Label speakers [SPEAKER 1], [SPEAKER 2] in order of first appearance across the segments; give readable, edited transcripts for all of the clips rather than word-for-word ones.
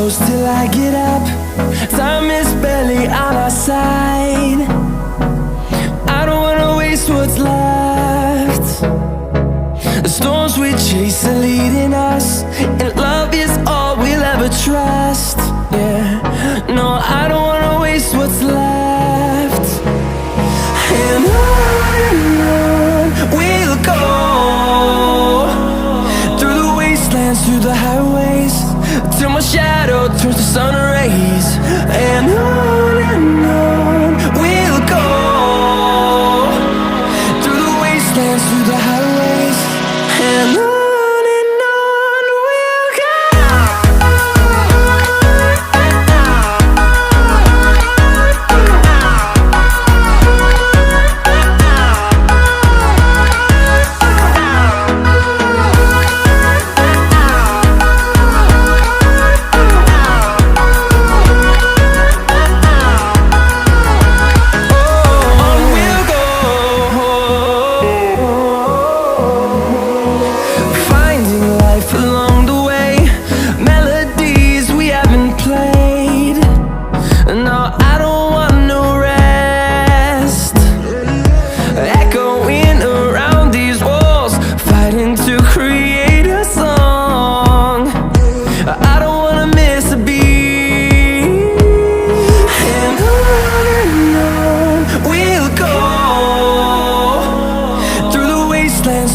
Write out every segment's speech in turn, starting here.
[SPEAKER 1] close till I get up. Time is barely on our side. I don't wanna waste what's left. The storms we chase are leading us, and love is all we'll ever trust. Yeah, no, I don't wanna waste what's left. And on we'll go, through the wastelands, through the highways, till my shadow turns to sun rays. And on we'll go, through the wastelands, through the highways, and on we'll go.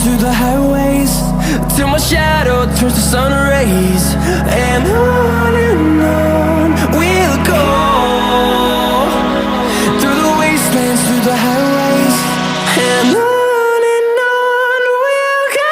[SPEAKER 1] Through the highways, till my shadow turns to sun rays. And on we'll go, through the wastelands, through the highways, and on we'll go.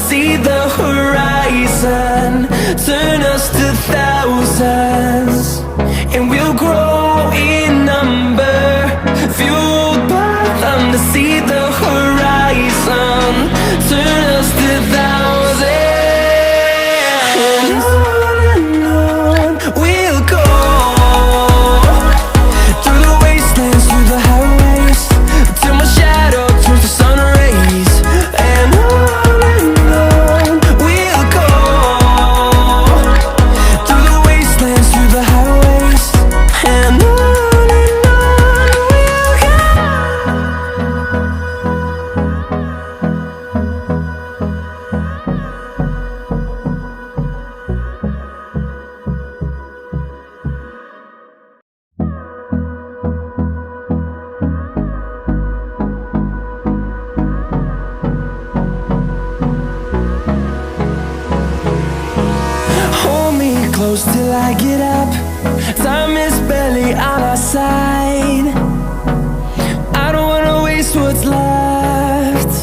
[SPEAKER 1] See the horizon turn us to thousands, and we'll grow in number, fueled by them. To see the horizon turn us to thousands, and on we'll go, through the wastelands, through the highways, till my shadow turns to sun rays. And close till I get up. Time is barely on our side. I don't wanna waste what's left.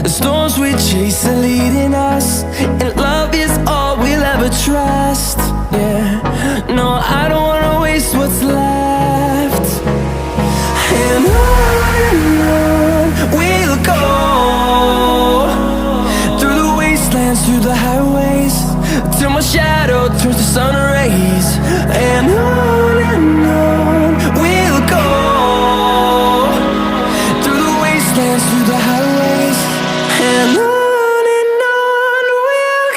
[SPEAKER 1] The storms we chase are leading us, and love is all we'll ever trust. Yeah, no, I don't wanna waste what's left. And on we'll go, through the wastelands, through the highways, till my shadow turns to sun rays. And on we'll go, through the wastelands, through the highways, and on we'll go.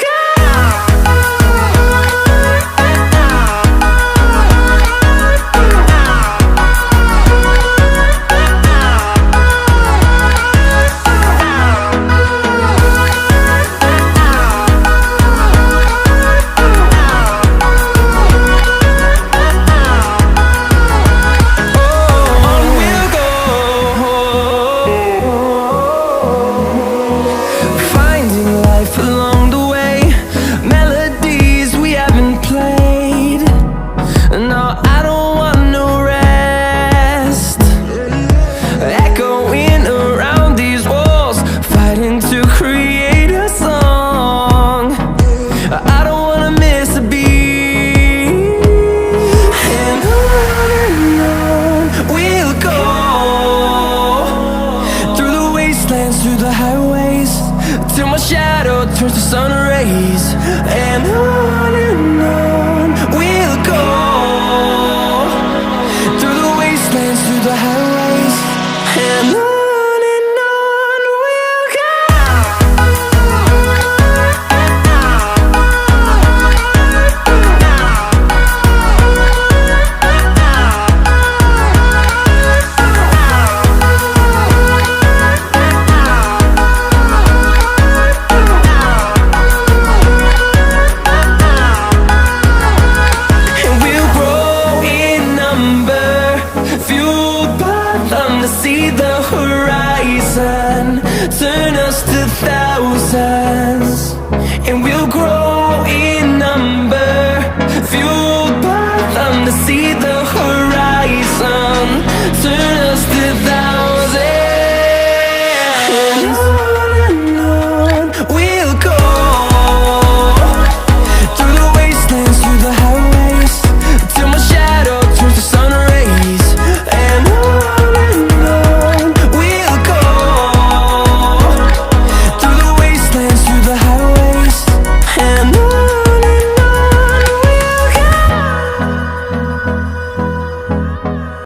[SPEAKER 1] wastelands, through the highways, till my shadow turns to sun rays. And on we'll go, through the wastelands, through the highways, and on we'll go. See the horizon, turn us to thousands.